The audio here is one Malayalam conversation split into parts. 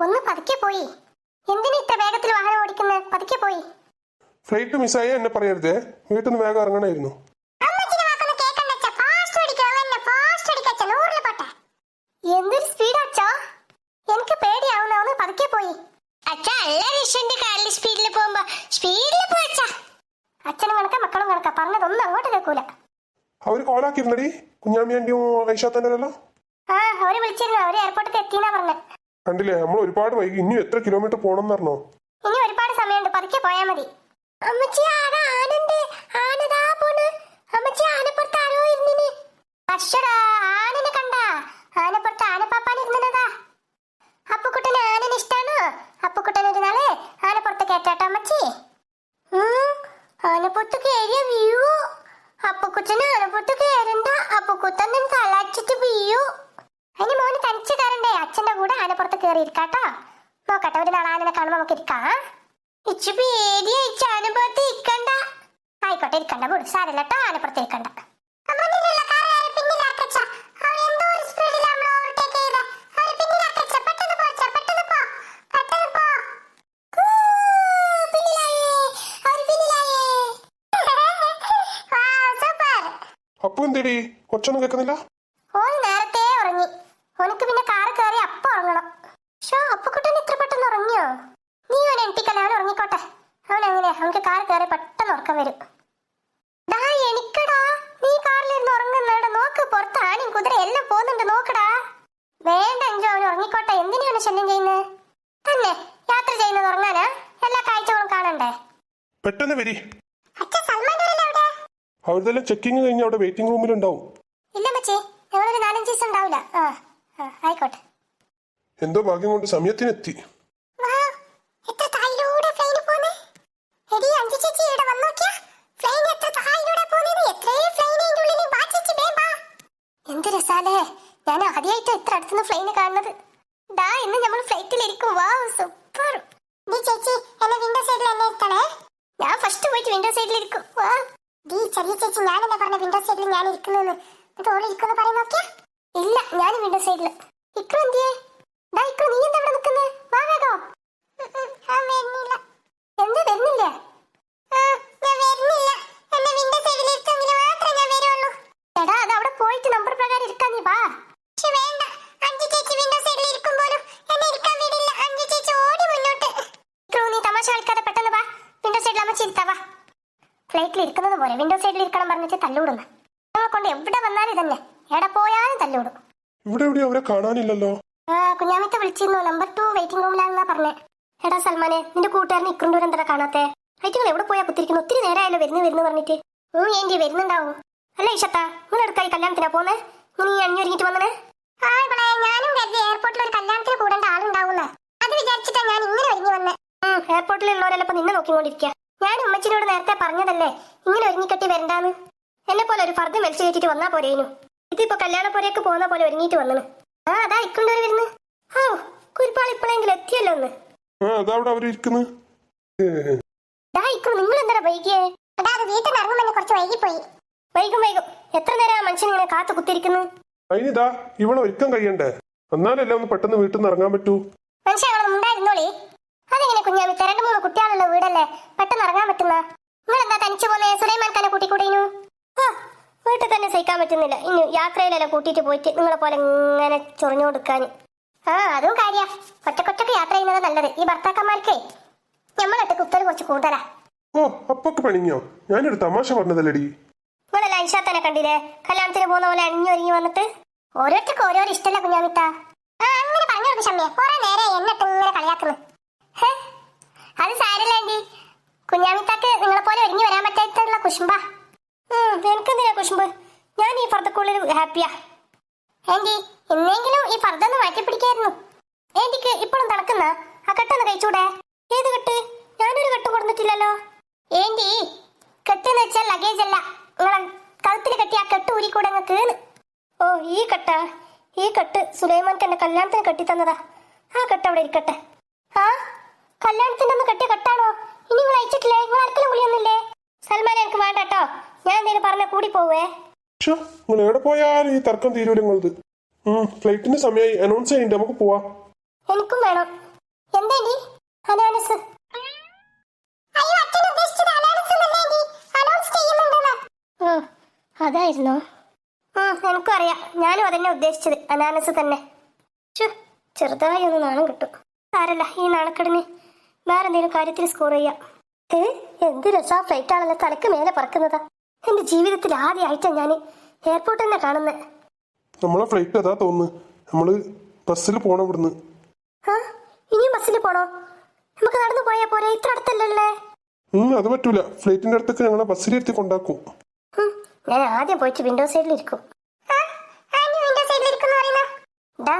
ഒന്ന് പതുക്കെ പോയി. എന്തിനാ ഇത്ര വേഗത്തിൽ വാഹനം ഓടിക്കുന്നത്? പതുക്കെ പോയി. ഫ്ലൈറ്റ് മിസ്സായ എന്നെ പറയരുതേ, വീട്ടിൽ നിന്ന് വേഗം ഇറങ്ങണമായിരുന്നു. എന്തൊരു സ്പീഡ് അച്ഛാ, എനിക്ക് പേടിയാവുന്ന. ഒന്ന് പതുക്കെ പോയി. അച്ഛനും കണക്ക മക്കളും കണക്ക, പറഞ്ഞതൊന്നും അങ്ങോട്ട് കേൾക്കൂല. അവര് കോളാക്കിയിരുന്നടി കുഞ്ഞാമ്മിയാന്റിയും ഐഷാത്തല്ലോ. ആ, അവര് വിളിച്ചിരുന്നു. അവര് എയർപോർട്ടിൽ എത്തിന്നാ പറഞ്ഞത്. കണ്ടില്ലേ, നമ്മൾ ഒരുപാട് വൈകി. ഇനി എത്ര കിലോമീറ്റർ പോണം പറഞ്ഞോ? ഇനി ഒരുപാട് സമയമുണ്ട്, പതുക്കെ പോയാ മതി. അമ്മച്ചി, ആന ഉണ്ട്. ആനതാ പോണ്. അമ്മച്ചി, ആനപ്പുറത്ത് ആരോ ഇരുന്നിന്. അശ്വടാ, ആനനെ കണ്ടാ? ആനപ്പുറത്ത് ആനപ്പാപ്പാൻ ഇരുന്നതാ. അപ്പുക്കുട്ടന് ആനന് ഇഷ്ടാണോ? അപ്പുക്കുട്ടൻ ഒരു നാളെ ആനപ്പുറത്ത് കേട്ടാട്ടോ അമ്മച്ചി. ആനപ്പുറത്ത് കയറിയ വീഴൂ. അപ്പുക്കുട്ടന് ആനപ്പുറത്ത് കയറണ്ട. അപ്പുക്കുട്ടൻ തലച്ചിട്ട് വീഴൂ. അതിന് മോന് തനിച്ച് കയറണ്ടേ? അച്ഛന്റെ കൂടെ ആനപ്പുറത്ത് കയറി ഇരിക്കാട്ടോ. നോക്കട്ടെ, ഒരു നാളെ ആനനെ കാണുമ്പോ നമുക്ക് ഇരിക്കാം. ഇച്ചു പേടിയായിച്ച് ആനപ്പുറത്ത് ഇരിക്കണ്ട. ആയിക്കോട്ടെ, ഇരിക്കണ്ട. പോടും, സാരല്ലോ. ആനപ്പുറത്ത് ഇരിക്കണ്ട. അപ്പൊ എന്തേടി കൊച്ചൊന്നും കേൾക്കുന്നില്ല? ഓൻ നേരത്തെ ഉറങ്ങി. ഓനക്ക് പിന്നെ കാറ് കയറി അപ്പൊ ഉറങ്ങണം. അപ്പുക്കുട്ടൻ ഇത്ര പെട്ടെന്ന് ഉറങ്ങിയോ? നീ അവനെ എണിപ്പിക്കല്ല, അവൻ ഉറങ്ങിക്കോട്ടെ. അവനെങ്ങനെയാ, അവനക്ക് കാറ് കയറി പെട്ടെന്ന് ഉറക്കം വരും. ഡാ, എനിക്കടാ, നീ കാറിലിരുന്ന് ഉറങ്ങുന്നവിടെ നോക്ക്. പുറത്ത് ആനയും കുതിര എല്ലാം പോകുന്നുണ്ട്, നോക്കടാ. വേണ്ട എഞ്ചോ, അവൻ ഉറങ്ങിക്കോട്ടെ. എന്തിനാ അവനെ ശല്യം ചെയ്യുന്നത്? തന്നെ യാത്ര ചെയ്യുന്നത് ഉറങ്ങാനാ? എല്ലാ കാഴ്ചകളും കാണണ്ടേ? പെട്ടെന്ന് വരി. അച്ഛൻ സൽമാൻ അവരുതെല്ലാം ചെക്കിങ് കഴിഞ്ഞ് അവിടെ വെയിറ്റിംഗ് റൂമിലുണ്ടാവും. ഇല്ല മച്ചേ, ഞങ്ങളൊരു 4-5 ദിവസം ഉണ്ടാവില്ല. ആയിക്കോട്ടെ. എന്തോ ഭാഗ്യം കൊണ്ട് സമയത്തിനെത്തി. എന്ത് രസാലേ, ഞാൻ ആദ്യമായിട്ട് ഇത്ര അടുത്തുനിന്ന് ഫ്ലൈന് കാണുന്നത്. ഡാ, ഇന്ന് നമ്മൾ ഫ്ലൈറ്റിലിരിക്കും. വാവ്, സൂപ്പർ. നീ ചേച്ചി എന്നെ വിൻഡോ സൈഡിൽ എന്നെ ഇരുത്തണേ. ഞാൻ ഫസ്റ്റ് പോയിട്ട് വിൻഡോ സൈഡിലിരിക്കും. വാ ഡീ, ചെറിയ ചേച്ചി, ഞാനെന്നെ പറഞ്ഞ വിൻഡോ സൈഡിൽ ഞാൻ ഇരിക്കുന്നു. ഓളിരിക്കുന്നു പറയും നോക്കിയാ. ഇല്ല, ഞാൻ വിൻഡോ സൈഡില്. ഇക്രു എന്തിയേ? ഡാ ഇക്രു, നീ എന്താ ഇവിടെ നിൽക്കുന്നത്? വാ വേഗം. എന്താ വരുന്നില്ലേ? എടാ, അത് അവിടെ പോയിട്ട് നമ്പർ പ്രകാരം ഇരിക്കാൻ നീ വാ. നീ തമാശ കളിക്കാതെ പെട്ടെന്ന് വാ. വിൻഡോ സൈഡിൽ അമ്മ ചിരിത്താവാ. ഫ്ലൈറ്റിൽ ഇരിക്കുന്നത് പോലെ വിൻഡോ സൈഡിൽ ഇരിക്കണം പറഞ്ഞിട്ട് തല്ലൂടുന്നു. ഞങ്ങളെ കൊണ്ട് എവിടെ വന്നാലും തന്നെ, എവിടെ പോയാലും തല്ലൂടും. ഇവിടെ എവിടെ അവരെ കാണാനില്ലല്ലോ. കുഞ്ഞാമിത്തെ വിളിച്ചിരുന്നു. നമ്പർ 2 വെയിറ്റിംഗ് റൂമിലാണെന്നാ പറഞ്ഞേ. എടാ സൽമാനെ, നിന്റെ കൂട്ടുകാരന് ഇക്രണ്ടൂർ എന്താ കാണാത്തെ? ഐറ്റുകൾ എവിടെ പോയാ കുത്തിരിക്കുന്നു? ഒത്തിരി നേരമായല്ലോ വരുന്നു പറഞ്ഞിട്ട്. ഏന്റി വരുന്നുണ്ടാവും. അല്ല ഇഷത്ത, നിങ്ങൾ എടുക്കായി കല്യാണത്തിനാ പോന്നെ? നീ അണിഞ്ഞൊരുങ്ങിട്ട് വന്നേ? ഞാനും കരുതി എയർപോർട്ടിൽ ഒരു കല്യാണത്തിന് കൂടേണ്ട ആളുണ്ടാവുന്ന. അത് വിചാരിച്ചിട്ടാ ഞാൻ ഇങ്ങനെ ഒരുങ്ങി വന്നേ. എയർപോർട്ടിലുള്ളവരെല്ലാം നിന്നെ നോക്കിക്കൊണ്ടിരിക്കുക. ഞാൻ ഉമ്മച്ചിനോട് നേരത്തെ പറഞ്ഞതല്ലേ ഇങ്ങനെ ഒരുങ്ങിക്കെട്ടി വരണ്ടാന്ന്. എന്നെ പോലെ ഒരു ഫർദ് വലിച്ചു കയറ്റിട്ട് വന്നാ പോരേനു. ഇതിപ്പോ കല്യാണപ്പുരയ്ക്ക് പോകുന്ന പോലെ ഒരുങ്ങിട്ട് വന്നു. അതാ ഇക്കൊണ്ടവര് വരുന്നു. കുരിപ്പാൾ ഇപ്പോഴെങ്കിലും എത്തിയല്ലോ ഒന്ന്. നിങ്ങൾ എന്താ വൈകിയേ? വീട്ടിൽ നിന്ന് ഇറങ്ങുമ്പോൾ കുറച്ച് വൈകിപ്പോയി. വൈകും. എത്ര നേരം ആ മനുഷ്യൻ ഇങ്ങനെ കാത്തു കുത്തിരിക്കുന്നു? അതിനിതാ ഇവളെ ഒരുക്കം കഴിയണ്ടേ, എന്നാലല്ലേ ഒന്ന് പെട്ടെന്ന് വീട്ടിൽ നിന്ന് ഇറങ്ങാൻ പറ്റൂ. മനുഷ്യ ഉണ്ടായിരുന്നോളി. അതെങ്ങനെ കുഞ്ഞാമി, 2-3 കുട്ടികളുള്ള വീടല്ലേ, പെട്ടെന്ന് ഇറങ്ങാൻ പറ്റുന്ന? നിങ്ങൾ എന്താ തനിച്ചു പോന്നേ? സുലൈമാൻ തന്നെ കൂട്ടിക്കൂടീനു. വീട്ടിൽ തന്നെ സഹിക്കാൻ പറ്റുന്നില്ല. ഇനി യാത്രയിലല്ല കൂട്ടിയിട്ട് പോയിട്ട് നിങ്ങളെ പോലെ ഇങ്ങനെ ചൊറിഞ്ഞു കൊടുക്കാൻ. അതും കാര്യ. ഒറ്റക്കൊറ്റക്ക് യാത്ര ചെയ്യുന്നത് നല്ലത്. ഈ ഭർത്താക്കന്മാർക്കേ നമ്മളൊക്കെ കുത്തൽ കുറച്ച് കൂടുതലാ. അപ്പൊക്കെ പണിഞ്ഞോ? ഞാനൊരു തമാശ പറഞ്ഞതല്ലടി. നിങ്ങളല്ല ഐഷാത്തനെ കണ്ടില്ലേ, കല്യാണത്തിന് പോകുന്ന പോലെ അണിഞ്ഞൊരുങ്ങി വന്നിട്ട്. ഓരോരുത്തർക്ക് ഓരോരോ ഇഷ്ടമല്ല കുഞ്ഞാമിത്ത. അങ്ങനെ പറഞ്ഞു കൊടുക്കും ഷമ്മിയെ. കുറെ നേരെ എന്നിട്ട് ഇങ്ങനെ കളിയാക്കുന്നു. അത് സാരില്ലേണ്ടി, കുഞ്ഞാമിത്താക്ക് നിങ്ങളെ പോലെ ഒരുങ്ങി വരാൻ പറ്റാത്തുള്ള കുശുമ്പ. എനിക്കെന്തിനാ കുശുമ്പ്? ഞാൻ ഈ ഫർദക്കുള്ളിൽ ഹാപ്പിയാ. ഏന്റി, ഇന്നെങ്കിലും ഈ ഫർദൊന്ന് മാറ്റി പിടിക്കായിരുന്നു. ഏന്റിക്ക് ഇപ്പോഴും തണുക്കുന്ന ആ കെട്ടൊന്ന് കഴിച്ചൂടെ? ഏത് കെട്ട്? ഞാനൊരു കെട്ട് കൊടുത്തിട്ടില്ലല്ലോ. ഏന്റി, കെട്ടെന്ന് വെച്ചാൽ ലഗേജ് അല്ല. നിങ്ങളെ കഴുത്തിൽ കെട്ടി ആ കെട്ട് ഊരിക്കൂടെ അങ്ങ്. ഈ കെട്ടാ? ഈ കെട്ട് സുലൈമാൻക്ക് എന്റെ കല്യാണത്തിന് കെട്ടി തന്നതാ. ആ കെട്ട് അവിടെ ഇരിക്കട്ടെ. കല്യാണത്തിന്റെ ഒന്ന് കെട്ടിയ കെട്ടാണോ? ഇനി നിങ്ങൾ അയച്ചിട്ടില്ലേ? നിങ്ങൾ ആർക്കെങ്കിലും വിളിയൊന്നുമില്ലേ? സൽമാൻ, എനിക്ക് വേണ്ട കേട്ടോ. ഞാൻ എന്തെങ്കിലും പറഞ്ഞ കൂടി പോവേ. നിങ്ങൾ എവിടെ പോയാലും ഈ തർക്കം തീരൂല നിങ്ങളത്. ഫ്ലൈറ്റിന്റെ സമയമായി, അനൗൺസ് ചെയ്യണ്ടേ, നമുക്ക് പോവാം. എനിക്കും വേണം. എന്തേണ്ടി അനാനസ്? അതായിരുന്നോ? എനിക്കും അറിയാം. ഞാനും അതന്നെ ഉദ്ദേശിച്ചത്, അനാനസ് തന്നെ. ചെറുതായി ഒന്ന് നാണം കിട്ടും. സാരല്ല, ഈ നാണക്കെടിന് വേറെ എന്തെങ്കിലും കാര്യത്തിൽ സ്കോർ ചെയ്യാം. എന്ത് രസാ ഫ്ലൈറ്റ് ആണല്ലോ തലക്ക് മേലെ പറക്കുന്നതാ. എന്റെ ജീവിതത്തിൽ ആദ്യമായിട്ടാണ് ഞാൻ എയർപോർട്ട് തന്നെ കാണുന്നത്. നമ്മളെ ഫ്ലൈറ്റ് അതാ തോന്നുന്നു. നമ്മള് ബസ്സിൽ പോണം ഇവിടുന്ന്. ഇനിയും ബസ്സിൽ പോണോ? നമുക്ക് നടന്നു പോയാ പോരെ? ഇത്ര അടുത്തല്ലേ. അത് പറ്റൂല. ഫ്ലൈറ്റിന്റെ അടുത്തൊക്കെ ഞങ്ങളെ ബസ്സിലിരുത്തി കൊണ്ടാക്കും. ഞാൻ ആദ്യം പോയിട്ട് വിൻഡോ സൈഡിൽ ഇരിക്കും.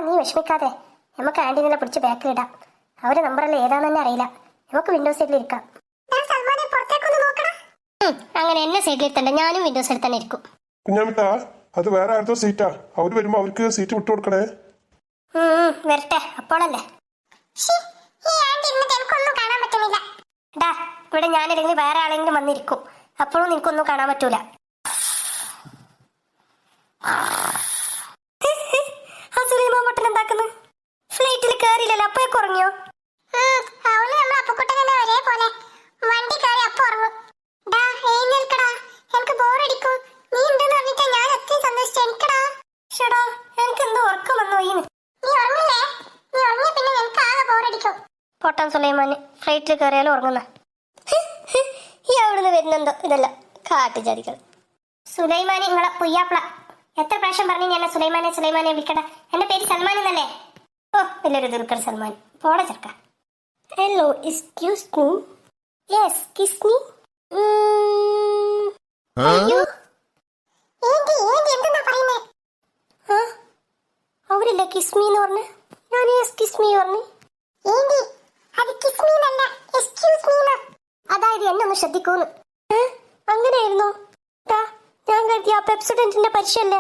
നീ വിഷമിക്കാതെ, നമുക്ക് ആന്റീനെ പിടിച്ച് ബാക്കിലിടാം. അവരെ നമ്പറല്ല ഏതാന്ന് തന്നെ അറിയില്ല. നമുക്ക് വിൻഡോ സൈഡിൽ ഇരിക്കാം. അങ്ങനെ എന്നെ സൈഡിൽ ഇരുത്തണ്ട, ഞാനും വിൻഡോ സൈഡിൽ തന്നെ ഇരിക്കും. കുഞ്ഞാമിത്ത, അത് വേറെ ആരുടെ സീറ്റാ. അവര് വരുമ്പോ അവർക്ക് സീറ്റ് വിട്ടു കൊടുക്കണേ. വരട്ടെ, അപ്പോഴല്ലേ. ഇവിടെ ഞാനില്ലെങ്കിൽ വേറെ ആളെങ്കിലും വന്നിരിക്കും. അപ്പോഴും നിനക്കൊന്നും കാണാൻ പറ്റൂല. എന്താക്കുന്നു? ഫ്ലൈറ്റിൽ കയറിയില്ലല്ലോ, അപ്പോഴേക്കും ഉറങ്ങിയോ? പൊട്ടാൻ സുലൈമാന് ഫ്ലൈറ്റിൽ കയറിയാലും ഉറങ്ങുന്ന ഈ അവിടുന്ന് വരുന്നെന്തോ ഇതല്ല കാട്ടുജാതികൾ. സുലൈമാനി നിങ്ങളെ പുയ്യാപ്പിള. എത്ര പ്രാവശ്യം പറഞ്ഞു എന്നെ സുലൈമാനെ സുലൈമാനെ വിളിക്കട. എന്റെ പേര് സൽമാൻ എന്നല്ലേ? ഓ, വലിയൊരു ദുൽഖർ സൽമാൻ. പോടെ ചെറുക്ക. Hello, excuse me. Yes, kiss me. അയ്യോ, അവരില്ല കിസ് മീ എന്ന് പറഞ്ഞ. ഞാൻ യെസ് കിസ് മീ പറഞ്ഞു. അതായത് എന്നെ ഒന്ന് ശ്രദ്ധിക്കൂന്ന്. അങ്ങനെയായിരുന്നു. ഞാൻ കരുതിയ പെപ്സുഡന്റിന്റെ പരിചയല്ലേ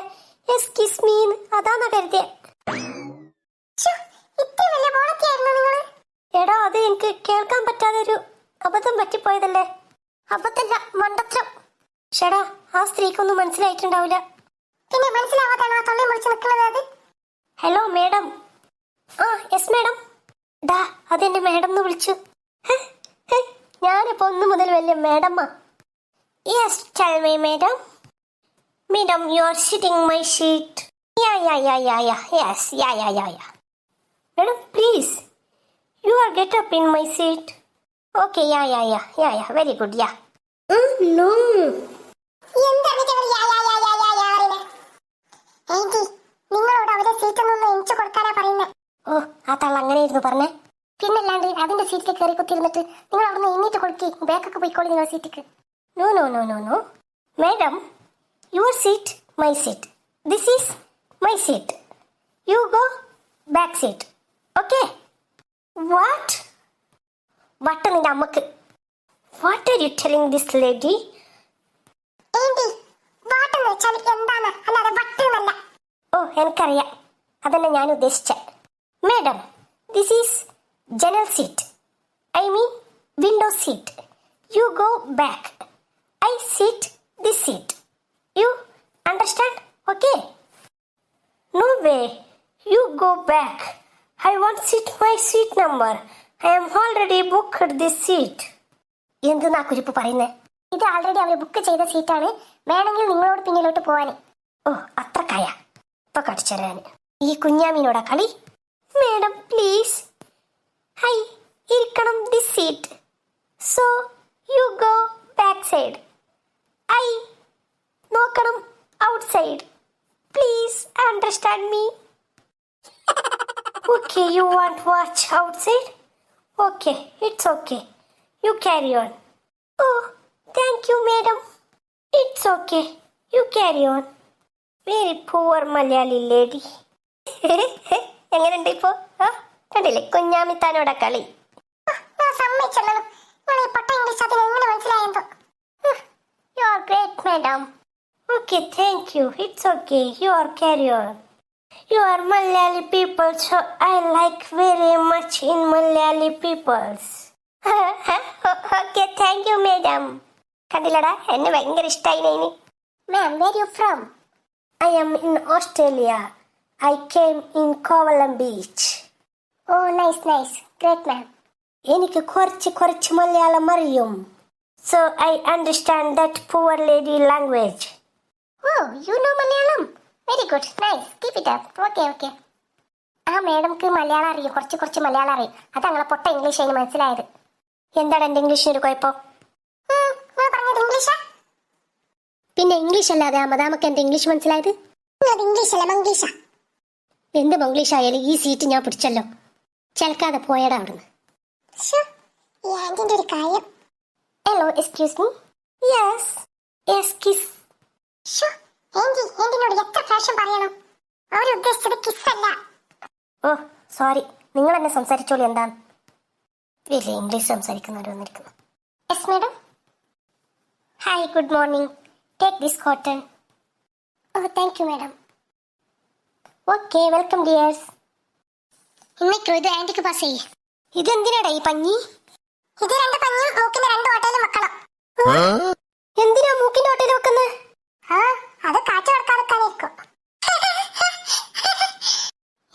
യെസ് കിസ് മീ അതാന്നാ കരുതിയ. എടാ, അത് എനിക്ക് കേൾക്കാൻ പറ്റാതെ ഒരു അബദ്ധം പറ്റിപ്പോയതല്ലേ. അബദ്ധല്ല, മണ്ടത്തരം. ഷെടാ, ആ സ്ത്രീക്കൊന്നും മനസ്സിലായിട്ടുണ്ടാവില്ല. പിന്നെ മനസ്സിലാവാതാണോ തൊള്ളയും വിളിച്ചു നിൽക്കുന്നത്? Hello madam. Yes madam. അതെന്റെ മേഡം എന്ന് വിളിച്ചു. ഞാനിപ്പോ 1 മുതൽ വലിയ മേഡമ്മ. Yes, tell me madam. Madam, you are sitting my seat. Yes, madam please, you are get up in my seat. Okay, very good. No. നിങ്ങളോട് അവരെ സീറ്റൊന്നും എനിക്ക് കൊടുക്കാനാ പറയുന്നത്. ഓ, ആ തള്ള അങ്ങനെയായിരുന്നു പറഞ്ഞേ. പിന്നല്ലാണ്ട് അതിന്റെ സീറ്റിൽ കയറി കുത്തിയിരുന്നിട്ട് നിങ്ങൾ അവിടുന്ന് എണ്ണീറ്റ് കൊടുക്കി ബാക്കൊക്കെ പോയിക്കോളി നിങ്ങളുടെ സീറ്റിക്ക്. No no no no no madam, your seat my seat. This is my seat. You go back seat. Okay? What? വട്ട് നിന്റെ അമ്മക്ക്. What are you telling this lady? ഓ, എനിക്കറിയാം. അതന്നെ ഞാൻ ഉദ്ദേശിച്ച. Madam, this is general seat. I mean window seat. You go back. I seat this seat. You understand? Okay? No way. You go back. I want seat my seat number. I am already booked this seat. എന്തെന്നാ കുരിപ്പ് പറയുന്നേ? ഇത് ആൾറെഡി അവർ ബുക്ക് ചെയ്ത സീറ്റാണ്. വേണമെങ്കിൽ നിങ്ങളോട് പിന്നിലോട്ട് പോവാൻ. ഓ, അത്രക്കായ. ഇപ്പൊ കടിച്ചറിയാൻ ഈ കുഞ്ഞാമീനോടാ കളി. മേഡം പ്ലീസ്, ഹൈ ഇരിക്കണം this seat. So you go back side. I നോക്കണം outside. Please understand me. Okay, you want watch outside? Okay, it's okay. You carry on. Oh, thank you madam. It's okay, you carry on. Very poor Malayali lady. എങ്ങനെയുണ്ട് ഇപ്പോ? കണ്ടില്ലേ കുഞ്ഞാമിത്താനോടെ കളി. You are great, madam. Okay, thank you. It's okay. You are carry on. You are Malayali people, so I like very much in Malayali peoples. Okay, thank you, madam. കണ്ടില്ലടാ, എന്നെ ഭയങ്കര ഇഷ്ടായി. Ma'am, where you from? I am in Australia. I came in Kovalam Beach. Oh nice nice great ma'am. എനിക്ക് കുറച്ച് കുറച്ച് മലയാളം അറിയും. So I understand that poor lady language. Oh you know Malayalam, very good, nice, keep it up. Okay okay. ആ മേഡംക്ക് മലയാളം അറിയും, കുറച്ച് കുറച്ച് മലയാളം അറിയും. അത് ഞങ്ങളെ പൊട്ട ഇംഗ്ലീഷ് അതിന് മനസ്സിലായത്. എന്താണ് എൻ്റെ ഇംഗ്ലീഷിനൊരു കുഴപ്പം? നിങ്ങൾ പറഞ്ഞത് ഇംഗ്ലീഷാ? പിന്നെ ഇംഗ്ലീഷ് അല്ലാതെ നമുക്ക് എന്താ ഇംഗ്ലീഷ് മനസ്സിലായത്? അത് ഇംഗ്ലീഷ് അല്ല മംഗ്ലീഷാ. എന്ത് മംഗ്ലീഷ് ആയാലും ഈ സീറ്റ് ഞാൻ പിടിച്ചല്ലോ. ചിലക്കാതെ പോയടാ അവിടുന്ന്. ഈ ആന്റിന്റെ ഒരു കാര്യം. Hello excuse me. Yes yes kiss. ആന്റിനോട് എത്ര പ്രാവശ്യം പറയണം, അവർ ഉദ്ദേശിച്ചത് കിസ് അല്ല. ഓ സോറി, നിങ്ങൾ എന്നെ സംസാരിച്ചോളൂ. എന്താണ് വലിയ ഇംഗ്ലീഷ് സംസാരിക്കുന്നവർ വന്നിരിക്കുന്നു. Yes madam. Hi, good morning. Take this cotton. Oh thank you madam. Okay, welcome dears. ഇന്നേക്കോ ഇത് ആന്റിക്ക് പാസ് ചെയ്യേ. ഇതെന്തിനാടാ ഈ പഞ്ഞി? ഇത് രണ്ട് പഞ്ഞും മൂക്കിന്റെ രണ്ട് ഓട്ടയിലും വെക്കണം. എന്തിനാ മൂക്കിന്റെ ഓട്ടയിൽ വെക്കുന്നത്? ആ അത് കാറ്റ് കടക്കാതിരിക്കും.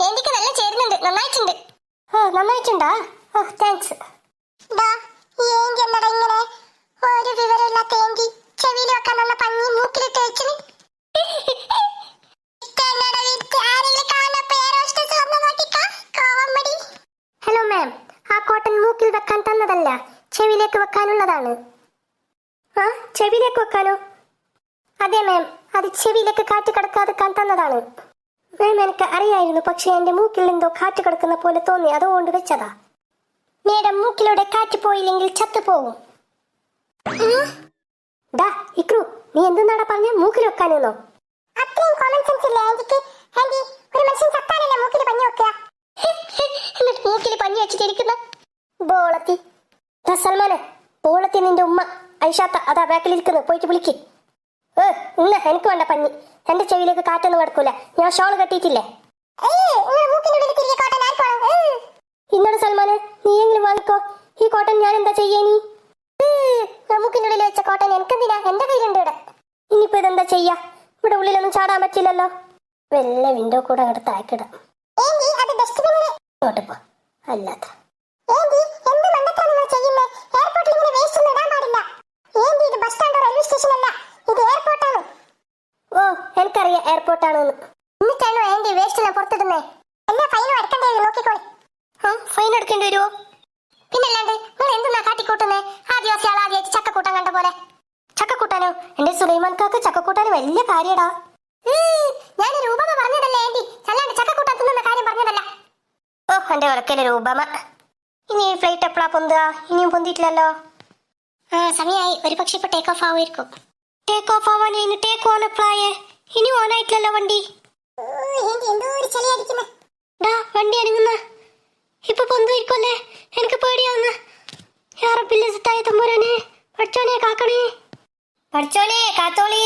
എനിക്ക് നല്ല ചേരുന്നുണ്ട്, നന്നായിട്ടുണ്ട്. ഓ നന്നായിട്ടുണ്ടാ? ഓ താങ്ക്സ്. ഈ ഏന്റി എന്നടാ ഇങ്ങനെ ഒരു വിവരമില്ലാത്ത ഏന്റി ചെവിയിൽ വെക്കാൻ തന്ന പഞ്ഞി മൂക്കിലിട്ട് വെച്ചത്. ഹലോ മാം, ആ കോട്ടൺ മൂക്കിൽ വെക്കാൻ തന്നതല്ല, ചെവിയിലേക്ക് വെക്കാനുള്ളതാണ്. ആ ചെവിയിലേക്ക് വെക്കാനോ? അതെ മാം, അത് ചെവിയിലേക്ക് കാറ്റ് കടക്കാതെക്കാൻ തന്നതാണ്. മാം എനിക്ക് അറിയായിരുന്നു, പക്ഷെ എന്റെ മൂക്കിൽ എന്തോ കാറ്റ് കിടക്കുന്ന പോലെ തോന്നി, അതുകൊണ്ട് വെച്ചതാ. മേഡം മൂക്കിലൂടെ കാറ്റ് പോയില്ലെങ്കിൽ ചത്തുപോകും. ഡാ ഇക്രു, നീ എന്തെന്നാടാ പറഞ്ഞ? മൂക്കിൽ വെക്കാനെന്നോ? അത്രയും കോമൺ സെൻസ് ഇല്ല ആന്റിക്ക്. ആന്റി ഒരു മനുഷ്യൻ ചത്താലല്ലേ മൂക്കിൽ പഞ്ഞി വെക്കുക? എന്നിട്ട് മൂക്കിൽ പഞ്ഞി വെച്ചിട്ടിരിക്കുന്ന ബോളത്തി. സൽമാനെ, ബോളത്തി നിന്റെ ഉമ്മ ഐഷാത്ത അതാ ബാക്കിലിരിക്കുന്നു, പോയിട്ട് വിളിക്ക്. ഇന്ന് എനിക്ക് വേണ്ട പഞ്ഞി, എന്റെ ചെവിയിലേക്ക് കാറ്റൊന്നും കിടക്കൂല. ഞാൻ ഷോൾ കെട്ടിയിട്ടില്ലേ. ഇന്നോട് സൽമാനെ, നീയെങ്കിലും വാങ്ങിക്കോ ഈ കോട്ടൺ. ഞാൻ എന്താ ചെയ്യാനി? മൂക്കിനുള്ളിൽ വെച്ച കോട്ടൺ എനിക്കെന്തിനാ? എന്റെ കയ്യിലുണ്ട് ഇവിടെ. ഇനിയിപ്പോ ഇതെന്താ ചെയ്യാ? ഇവിടെ ഉള്ളിലൊന്നും ചാടാൻ പറ്റില്ലല്ലോ. വല്ല വിൻഡോ കൂടെ അങ്ങോട്ട് താക്കിടാം. ഇങ്ങോട്ട് പോ, അല്ലാത്ത ഓ എനിക്കറിയാം എയർപോർട്ടാണെന്ന്. എന്നിട്ടാണോ ആന്റി വേസ്റ്റ് എല്ലാം പുറത്തിടുന്നേ? എല്ലാ ഫൈനും അടക്കേണ്ടി വരും, നോക്കിക്കോളി. ഫൈൻ എടുക്കേണ്ടി വരുമോ? പിന്നല്ലാണ്ട് നിങ്ങൾ എന്തെന്നാ കാട്ടിക്കൂട്ടുന്നേ? ആദിവാസികൾ ആദ്യമായിട്ട് ചക്കക്കൂട്ടം കണ്ട പോലെ. ചക്കക്കൂട്ടാനോ? എന്റെ സുലൈമാൻ കാക്ക ചക്കക്കൂട്ടാന് വലിയ കാര്യടാ. ഞാനൊരു ഉപമ പറഞ്ഞതല്ലേ ആന്റി, അല്ലാണ്ട് ചക്കക്കൂട്ടം തിന്നുന്ന കാര്യം പറഞ്ഞതല്ല. ഓ എന്റെ ഉറക്കലൊരു ഉപമ. ഇനി ഫ്ലൈറ്റ് എപ്പോഴാ പൊന്തുക? ഇനിയും പൊന്തിയിട്ടില്ലല്ലോ. സമയമായി, ഒരു പക്ഷെ ഇപ്പൊ ടേക്ക് ഓഫ് ആവുമായിരിക്കും. ടേക്ക് ഓഫ് ആവാൻ ഇനി ടേക്ക് ഓൺ എപ്പോഴായേ? ഇനി ഓണായിട്ടില്ലല്ലോ വണ്ടി. ഡാ വണ്ടി അനങ്ങുന്ന ഇപ്പൊ പൊന്തുമായിരിക്കുമല്ലേ? എനിക്ക് പേടിയാവുന്ന. യാറബില്ലേ സിത്തായ തമ്പുരാനെ, പഠിച്ചോനെ കാക്കണേ, പഠിച്ചോനെ കാത്തോളി.